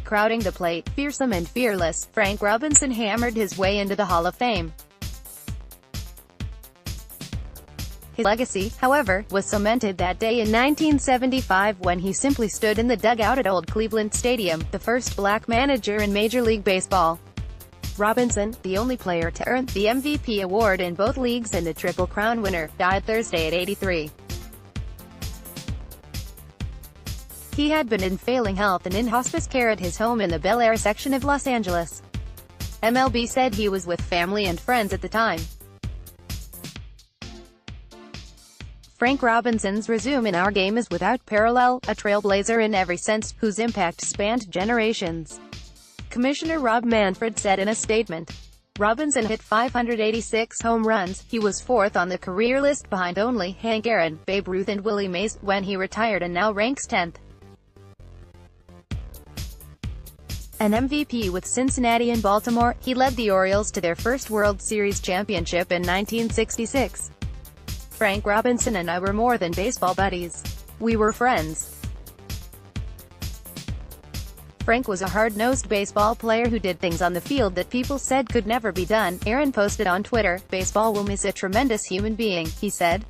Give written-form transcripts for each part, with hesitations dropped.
crowding the plate. Fearsome and fearless, Frank Robinson hammered his way into the Hall of Fame. His legacy, however, was cemented that day in 1975 when he simply stood in the dugout at Old Cleveland Stadium, the first black manager in Major League Baseball. Robinson, the only player to earn the MVP award in both leagues and a Triple Crown winner, died Thursday at 83. He had been in failing health and in hospice care at his home in the Bel Air section of Los Angeles. MLB said he was with family and friends at the time. Frank Robinson's resume in our game is without parallel, a trailblazer in every sense, whose impact spanned generations. Commissioner Rob Manfred said in a statement. Robinson hit 586 home runs. He was fourth on the career list behind only Hank Aaron, Babe Ruth and Willie Mays when he retired, and now ranks 10th. An MVP with Cincinnati and Baltimore, he led the Orioles to their first World Series championship in 1966. Frank Robinson and I were more than baseball buddies. We were friends. Frank was a hard-nosed baseball player who did things on the field that people said could never be done. Aaron posted on Twitter, "Baseball will miss a tremendous human being," he said.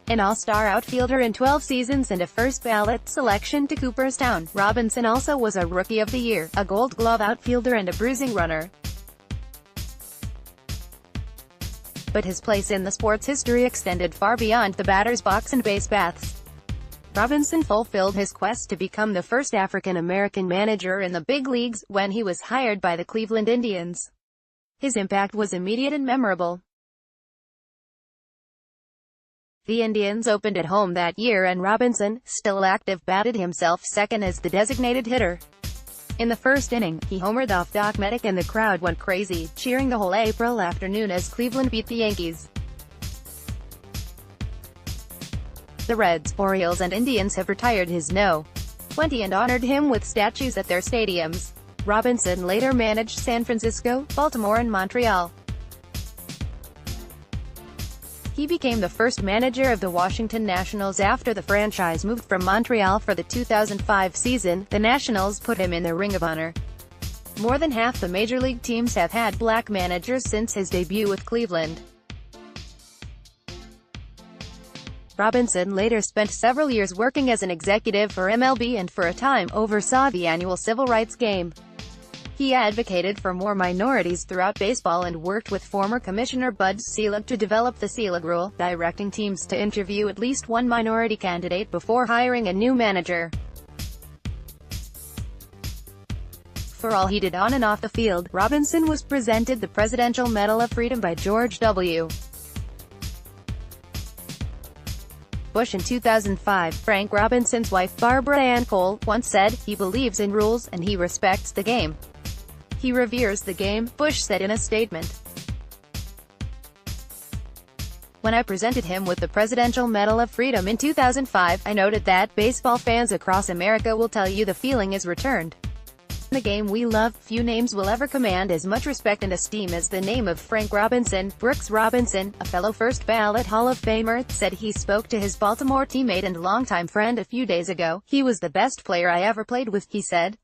An all-star outfielder in 12 seasons and a first-ballot selection to Cooperstown, Robinson also was a Rookie of the Year, a Gold Glove outfielder and a bruising runner. But his place in the sport's history extended far beyond the batter's box and base paths. Robinson fulfilled his quest to become the first African-American manager in the big leagues when he was hired by the Cleveland Indians. His impact was immediate and memorable. The Indians opened at home that year and Robinson, still active, batted himself second as the designated hitter. In the first inning, he homered off Doc Medic and the crowd went crazy, cheering the whole April afternoon as Cleveland beat the Yankees. The Reds, Orioles and Indians have retired his No. 20 and honored him with statues at their stadiums. Robinson later managed San Francisco, Baltimore and Montreal. He became the first manager of the Washington Nationals after the franchise moved from Montreal for the 2005 season. The Nationals put him in the Ring of Honor. More than half the major league teams have had black managers since his debut with Cleveland. Robinson later spent several years working as an executive for MLB and for a time oversaw the annual civil rights game. He advocated for more minorities throughout baseball and worked with former Commissioner Bud Selig to develop the Selig Rule, directing teams to interview at least one minority candidate before hiring a new manager. For all he did on and off the field, Robinson was presented the Presidential Medal of Freedom by George W. Bush in 2005. Frank Robinson's wife Barbara Ann Cole once said, "He believes in rules and he respects the game. He reveres the game," Bush said in a statement. "When I presented him with the Presidential Medal of Freedom in 2005, I noted that baseball fans across America will tell you the feeling is returned. The game we love, few names will ever command as much respect and esteem as the name of Frank Robinson." Brooks Robinson, a fellow first-ballot Hall of Famer, said he spoke to his Baltimore teammate and longtime friend a few days ago. "He was the best player I ever played with," he said.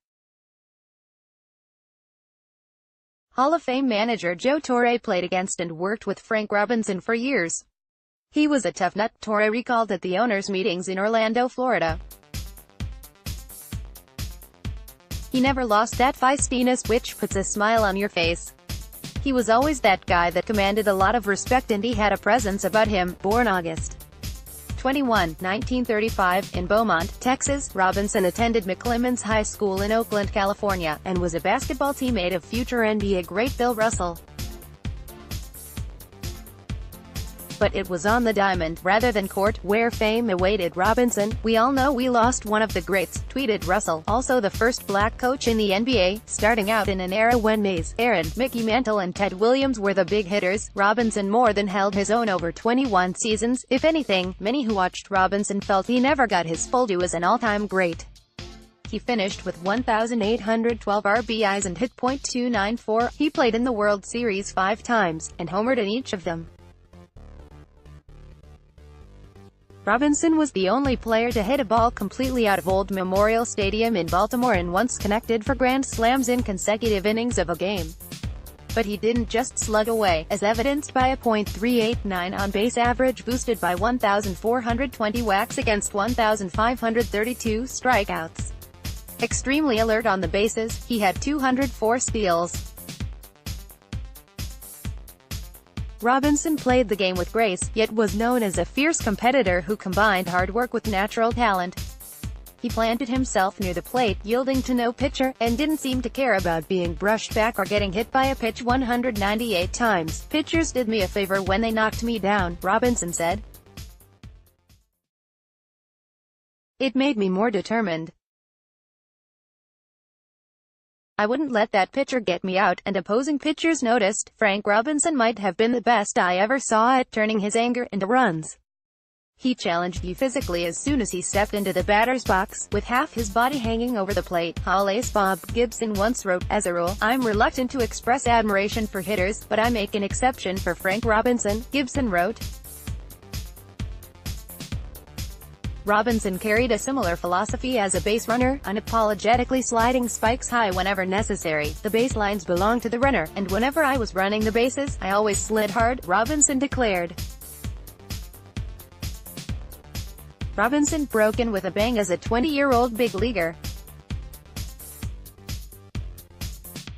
Hall of Fame manager Joe Torre played against and worked with Frank Robinson for years. "He was a tough nut," Torre recalled at the owners' meetings in Orlando, Florida. "He never lost that feistiness which puts a smile on your face. He was always that guy that commanded a lot of respect and he had a presence about him." Born August 21, 1935, in Beaumont, Texas, Robinson attended McClemens High School in Oakland, California, and was a basketball teammate of future NBA great Bill Russell. But it was on the diamond, rather than court, where fame awaited Robinson. "We all know we lost one of the greats," tweeted Russell, also the first black coach in the NBA, starting out in an era when Mays, Aaron, Mickey Mantle and Ted Williams were the big hitters. Robinson more than held his own over 21 seasons. If anything, many who watched Robinson felt he never got his full due as an all-time great. He finished with 1,812 RBIs and hit .294. He played in the World Series 5 times, and homered in each of them. Robinson was the only player to hit a ball completely out of Old Memorial Stadium in Baltimore and once connected for grand slams in consecutive innings of a game. But he didn't just slug away, as evidenced by a .389 on-base average boosted by 1,420 whacks against 1,532 strikeouts. Extremely alert on the bases, he had 204 steals. Robinson played the game with grace, yet was known as a fierce competitor who combined hard work with natural talent. He planted himself near the plate, yielding to no pitcher, and didn't seem to care about being brushed back or getting hit by a pitch 198 times. "Pitchers did me a favor when they knocked me down," Robinson said. "It made me more determined. I wouldn't let that pitcher get me out," and opposing pitchers noticed. Frank Robinson might have been the best I ever saw at turning his anger into runs. "He challenged you physically as soon as he stepped into the batter's box, with half his body hanging over the plate." Hall ace Bob Gibson once wrote, "As a rule, I'm reluctant to express admiration for hitters, but I make an exception for Frank Robinson," Gibson wrote. Robinson carried a similar philosophy as a base runner, unapologetically sliding spikes high whenever necessary. "The baselines belong to the runner, and whenever I was running the bases, I always slid hard," Robinson declared. Robinson broke in with a bang as a 20-year-old big leaguer.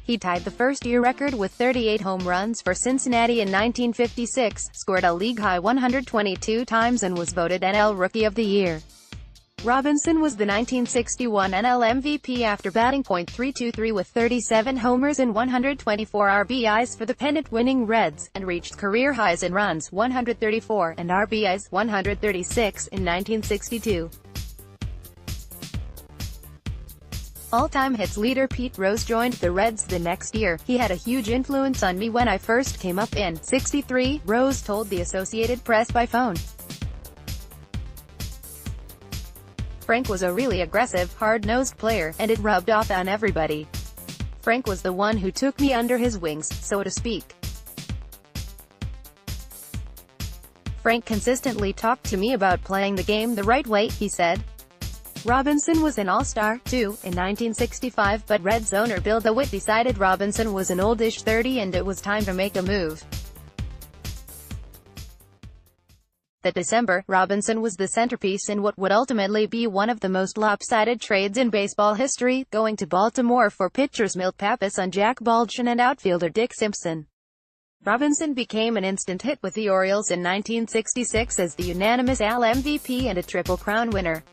He tied the first-year record with 38 home runs for Cincinnati in 1956, scored a league-high 122 times and was voted NL Rookie of the Year. Robinson was the 1961 NL MVP after batting .323 with 37 homers and 124 RBIs for the pennant-winning Reds, and reached career highs in runs 134 and RBIs 136 in 1962. All-time hits leader Pete Rose joined the Reds the next year. "He had a huge influence on me when I first came up in '63, Rose told the Associated Press by phone. "Frank was a really aggressive, hard-nosed player, and it rubbed off on everybody. Frank was the one who took me under his wings, so to speak. Frank consistently talked to me about playing the game the right way," he said. Robinson was an all-star, too, in 1965, but Reds owner Bill DeWitt decided Robinson was an oldish 30 and it was time to make a move. That December, Robinson was the centerpiece in what would ultimately be one of the most lopsided trades in baseball history, going to Baltimore for pitchers Milt Pappas and Jack Baldwin and outfielder Dick Simpson. Robinson became an instant hit with the Orioles in 1966 as the unanimous AL MVP and a Triple Crown winner.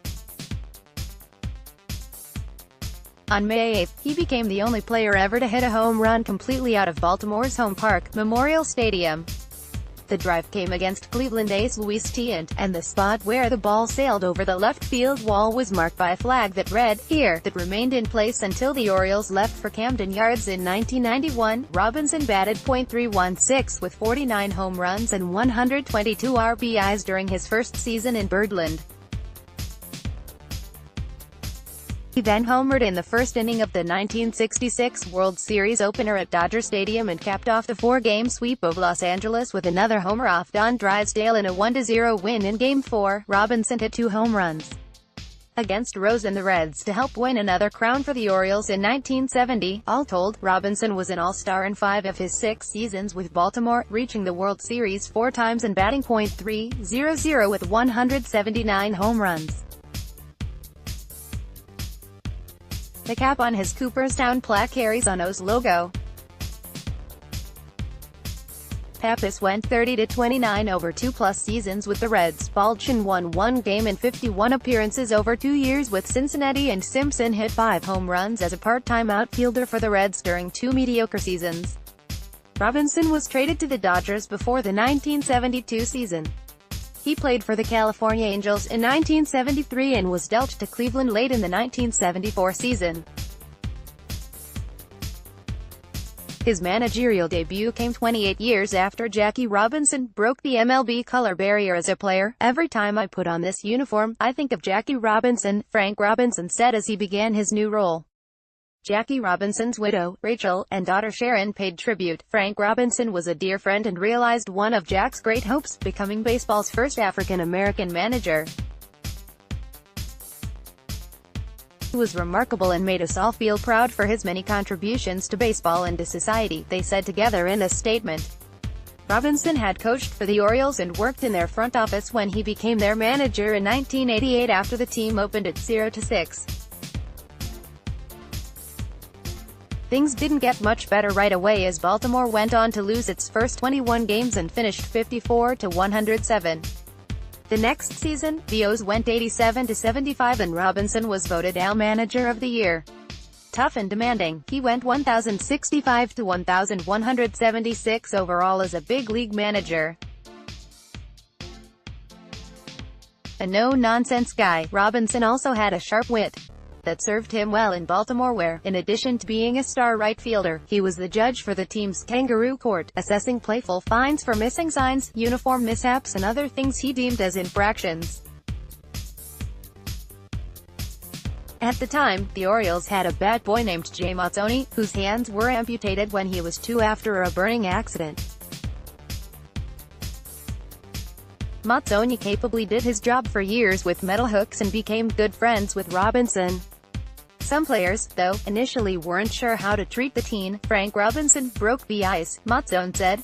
On May 8, he became the only player ever to hit a home run completely out of Baltimore's home park, Memorial Stadium. The drive came against Cleveland ace Luis Tiant, and the spot where the ball sailed over the left field wall was marked by a flag that read, "Here," that remained in place until the Orioles left for Camden Yards in 1991. Robinson batted .316 with 49 home runs and 122 RBIs during his first season in Birdland. He then homered in the first inning of the 1966 World Series opener at Dodger Stadium and capped off the four-game sweep of Los Angeles with another homer off Don Drysdale in a 1-0 win in Game 4. Robinson hit 2 home runs against Rose and the Reds to help win another crown for the Orioles in 1970. All told, Robinson was an all-star in 5 of his 6 seasons with Baltimore, reaching the World Series 4 times and batting .300 with 179 home runs. The cap on his Cooperstown plaque carries on O's logo. Pappas went 30-29 over 2+ seasons with the Reds. Baldwin won 1 game in 51 appearances over 2 years with Cincinnati, and Simpson hit 5 home runs as a part-time outfielder for the Reds during 2 mediocre seasons. Robinson was traded to the Dodgers before the 1972 season. He played for the California Angels in 1973 and was dealt to Cleveland late in the 1974 season. His managerial debut came 28 years after Jackie Robinson broke the MLB color barrier as a player. "Every time I put on this uniform, I think of Jackie Robinson," Frank Robinson said as he began his new role. Jackie Robinson's widow, Rachel, and daughter Sharon paid tribute. Frank Robinson was a dear friend and realized one of Jack's great hopes, becoming baseball's first African-American manager. He was remarkable and made us all feel proud for his many contributions to baseball and to society, they said together in a statement. Robinson had coached for the Orioles and worked in their front office when he became their manager in 1988 after the team opened at 0-6. Things didn't get much better right away as Baltimore went on to lose its first 21 games and finished 54-107. The next season, the O's went 87-75 and Robinson was voted AL Manager of the Year. Tough and demanding, he went 1,065 to 1,176 overall as a big league manager. A no-nonsense guy, Robinson also had a sharp wit that served him well in Baltimore where, in addition to being a star right fielder, he was the judge for the team's kangaroo court, assessing playful fines for missing signs, uniform mishaps and other things he deemed as infractions. At the time, the Orioles had a bad boy named Jay Mazzoni, whose hands were amputated when he was 2 after a burning accident. Mazzoni capably did his job for years with metal hooks and became good friends with Robinson. Some players, though, initially weren't sure how to treat the teen. Frank Robinson broke the ice, Mazzoni said.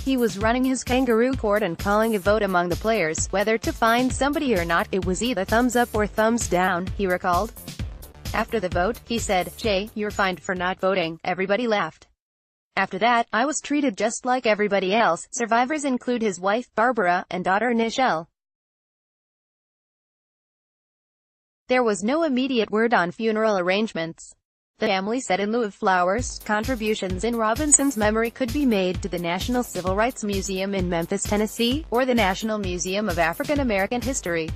He was running his kangaroo court and calling a vote among the players, whether to fine somebody or not. It was either thumbs up or thumbs down, he recalled. After the vote, he said, "Jay, you're fined for not voting." Everybody laughed. After that, I was treated just like everybody else. Survivors include his wife, Barbara, and daughter Nichelle. There was no immediate word on funeral arrangements. The family said in lieu of flowers, contributions in Robinson's memory could be made to the National Civil Rights Museum in Memphis, Tennessee, or the National Museum of African American History.